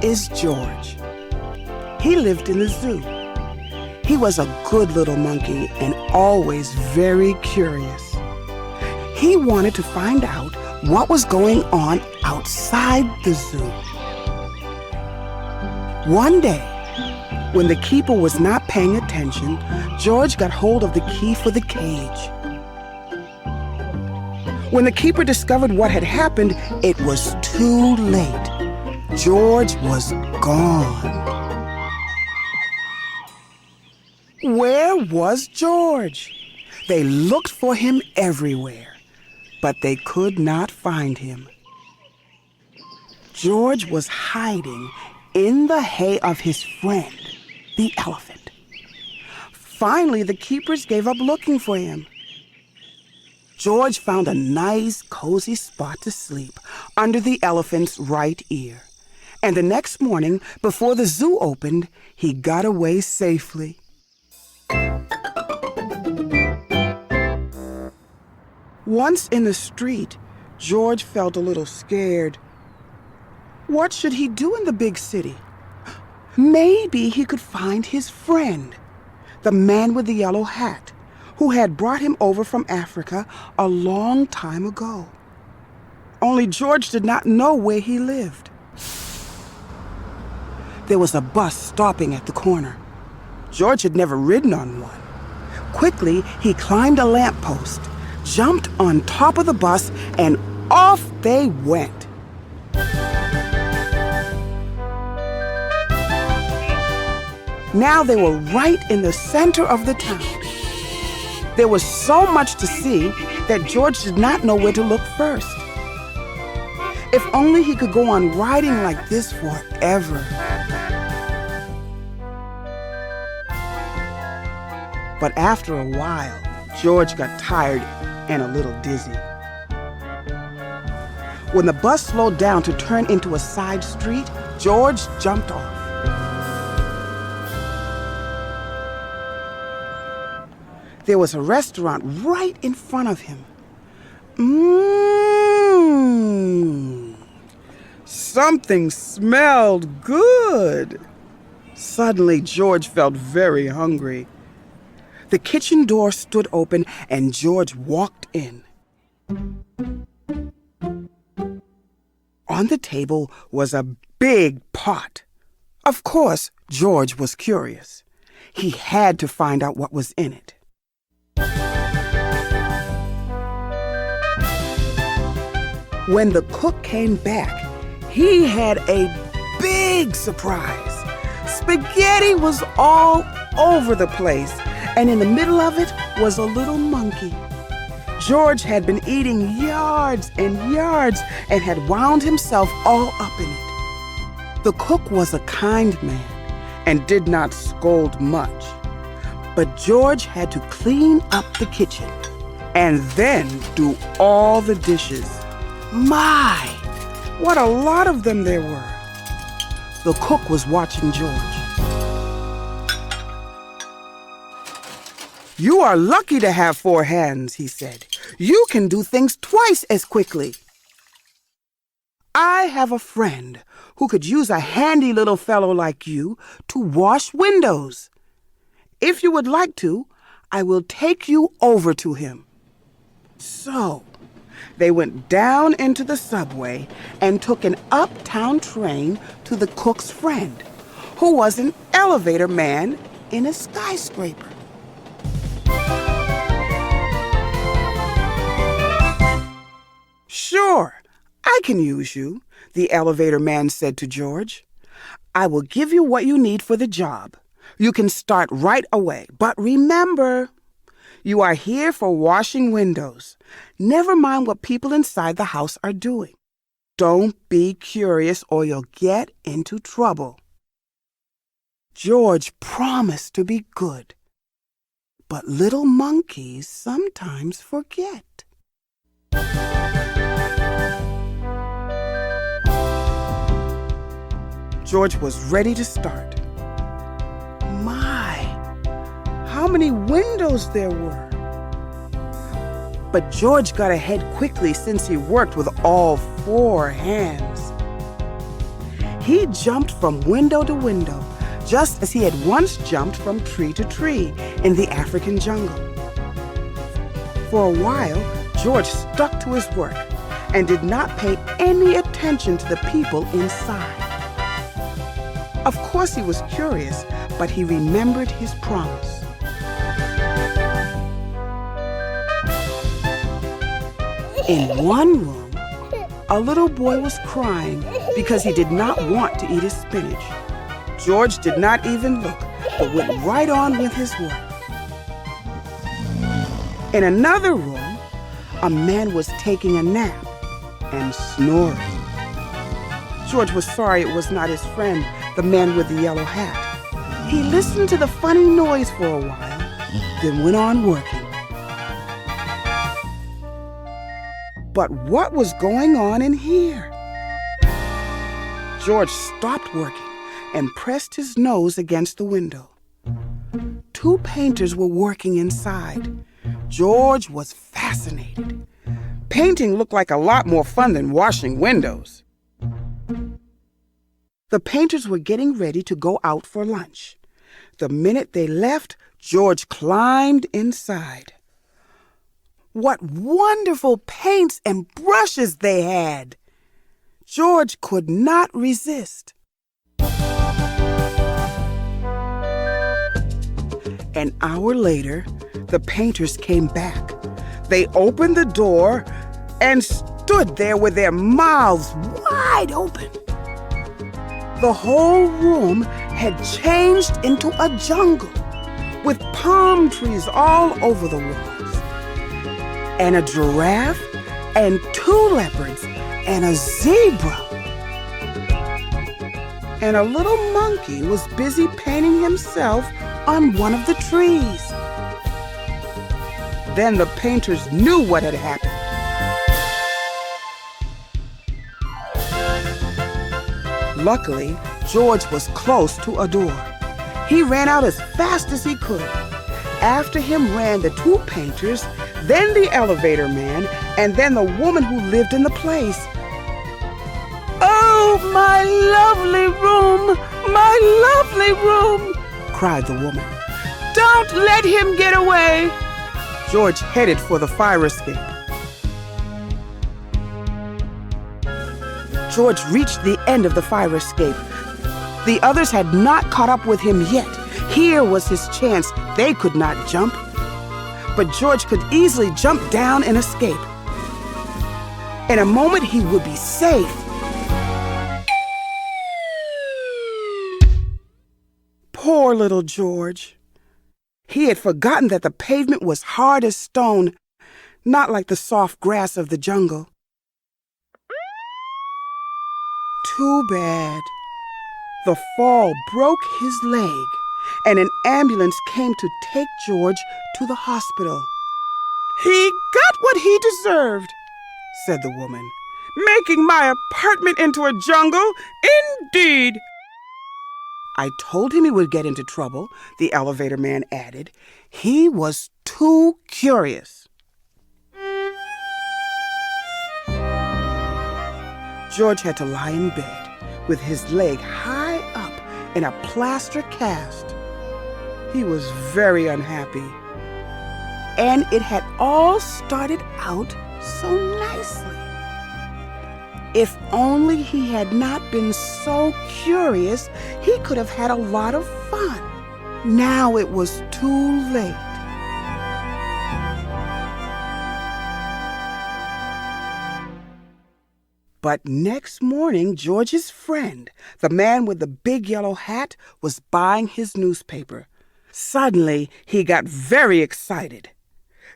is George. He lived in the zoo. He was a good little monkey and always very curious. He wanted to find out what was going on outside the zoo. One day, when the keeper was not paying attention, George got hold of the key for the cage. When the keeper discovered what had happened, it was too late. George was gone. Where was George? They looked for him everywhere, but they could not find him. George was hiding in the hay of his friend, the elephant. Finally, the keepers gave up looking for him. George found a nice, cozy spot to sleep under the elephant's right ear. And the next morning, before the zoo opened, he got away safely. Once in the street, George felt a little scared. What should he do in the big city? Maybe he could find his friend, the man with the yellow hat, who had brought him over from Africa a long time ago. Only George did not know where he lived. There was a bus stopping at the corner. George had never ridden on one. Quickly, he climbed a lamppost, jumped on top of the bus, and off they went. Now they were right in the center of the town. There was so much to see that George did not know where to look first. If only he could go on riding like this forever. But after a while, George got tired and a little dizzy. When the bus slowed down to turn into a side street, George jumped off. There was a restaurant right in front of him. Something smelled good. Suddenly, George felt very hungry. The kitchen door stood open and George walked in. On the table was a big pot. Of course, George was curious. He had to find out what was in it. When the cook came back, he had a big surprise. Spaghetti was all over the place, and in the middle of it was a little monkey. George had been eating yards and yards and had wound himself all up in it. The cook was a kind man and did not scold much. But George had to clean up the kitchen and then do all the dishes. My, what a lot of them there were. The cook was watching George. "You are lucky to have 4 hands," he said. "You can do things twice as quickly." "I have a friend who could use a handy little fellow like you to wash windows. If you would like to, I will take you over to him." So, they went down into the subway and took an uptown train to the cook's friend, who was an elevator man in a skyscraper. "Sure, I can use you," the elevator man said to George. "I will give you what you need for the job. You can start right away, but remember, you are here for washing windows. Never mind what people inside the house are doing. Don't be curious or you'll get into trouble." George promised to be good, but little monkeys sometimes forget. George was ready to start. My, how many windows there were! But George got ahead quickly since he worked with all 4 hands. He jumped from window to window, just as he had once jumped from tree to tree in the African jungle. For a while, George stuck to his work and did not pay any attention to the people inside. Of course, he was curious, but he remembered his promise. In one room, a little boy was crying because he did not want to eat his spinach. George did not even look, but went right on with his work. In another room, a man was taking a nap and snoring. George was sorry it was not his friend, the man with the yellow hat. He listened to the funny noise for a while, then went on working. But what was going on in here? George stopped working and pressed his nose against the window. Two painters were working inside. George was fascinated. Painting looked like a lot more fun than washing windows. The painters were getting ready to go out for lunch. The minute they left, George climbed inside. What wonderful paints and brushes they had! George could not resist. An hour later, the painters came back. They opened the door and stood there with their mouths wide open. The whole room had changed into a jungle with palm trees all over the walls, and a giraffe, and two leopards, and a zebra. And a little monkey was busy painting himself on one of the trees. Then the painters knew what had happened. Luckily, George was close to a door. He ran out as fast as he could. After him ran the two painters, then the elevator man, and then the woman who lived in the place. "Oh, my lovely room! My lovely room!" cried the woman. "Don't let him get away!" George headed for the fire escape. George reached the end of the fire escape. The others had not caught up with him yet. Here was his chance. They could not jump. But George could easily jump down and escape. In a moment, he would be safe. Poor little George. He had forgotten that the pavement was hard as stone, not like the soft grass of the jungle. Too bad. The fall broke his leg, and an ambulance came to take George to the hospital. "He got what he deserved," said the woman. "Making my apartment into a jungle, indeed." "I told him he would get into trouble," the elevator man added. "He was too curious." George had to lie in bed with his leg high up in a plaster cast. He was very unhappy. And it had all started out so nicely. If only he had not been so curious, he could have had a lot of fun. Now it was too late. But next morning, George's friend, the man with the big yellow hat, was buying his newspaper. Suddenly, he got very excited.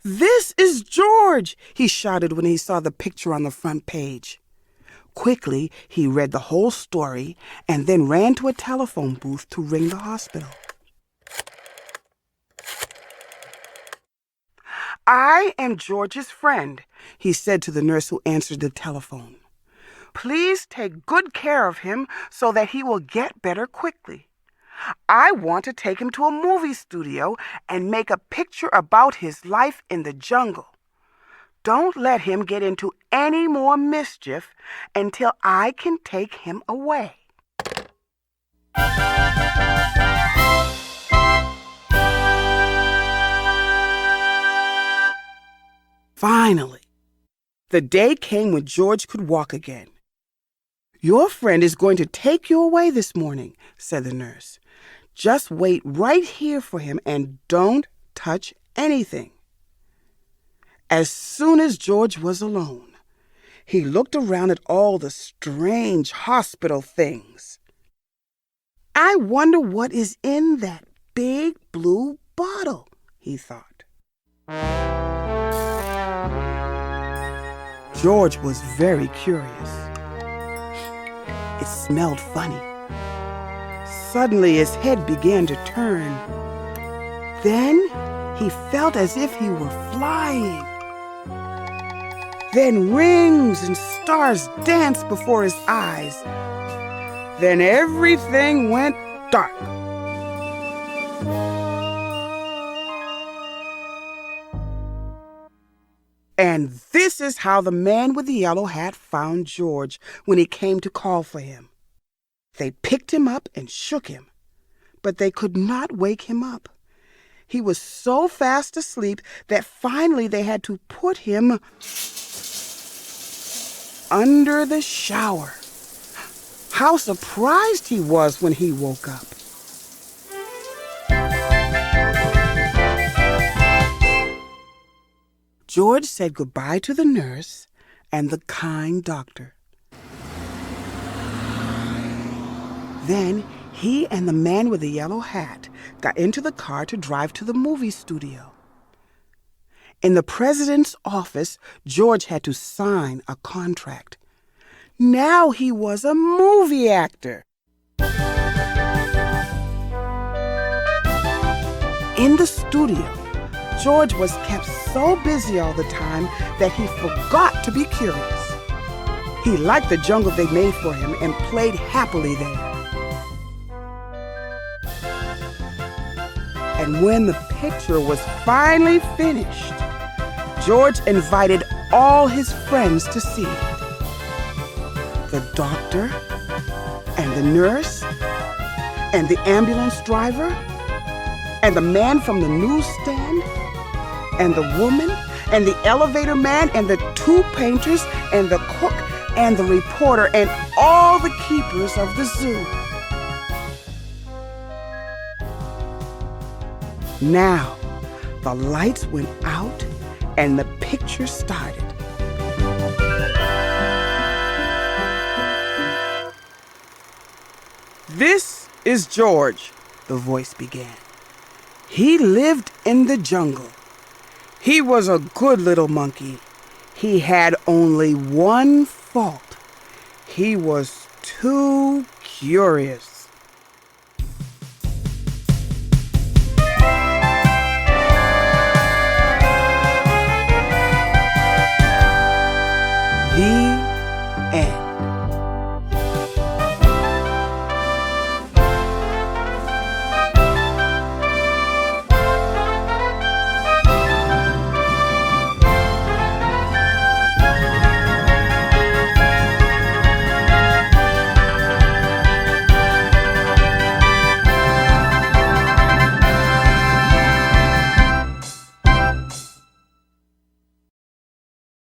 "This is George!" he shouted when he saw the picture on the front page. Quickly, he read the whole story and then ran to a telephone booth to ring the hospital. "I am George's friend," he said to the nurse who answered the telephone. "Please take good care of him so that he will get better quickly. I want to take him to a movie studio and make a picture about his life in the jungle. Don't let him get into any more mischief until I can take him away." Finally, the day came when George could walk again. "Your friend is going to take you away this morning," said the nurse. "Just wait right here for him and don't touch anything." As soon as George was alone, he looked around at all the strange hospital things. "I wonder what is in that big blue bottle," he thought. George was very curious. It smelled funny. Suddenly his head began to turn. Then he felt as if he were flying. Then rings and stars danced before his eyes. Then everything went dark. And this is how the man with the yellow hat found George when he came to call for him. They picked him up and shook him, but they could not wake him up. He was so fast asleep that finally they had to put him under the shower. How surprised he was when he woke up. George said goodbye to the nurse and the kind doctor. Then he and the man with the yellow hat got into the car to drive to the movie studio. In the president's office, George had to sign a contract. Now he was a movie actor. In the studio, George was kept so busy all the time that he forgot to be curious. He liked the jungle they made for him and played happily there. And when the picture was finally finished, George invited all his friends to see it. The doctor and the nurse and the ambulance driver and the man from the newsstand and the woman and the elevator man and the two painters and the cook and the reporter and all the keepers of the zoo. Now, the lights went out and the picture started. "This is George," the voice began. "He lived in the jungle. He was a good little monkey. He had only one fault. He was too curious."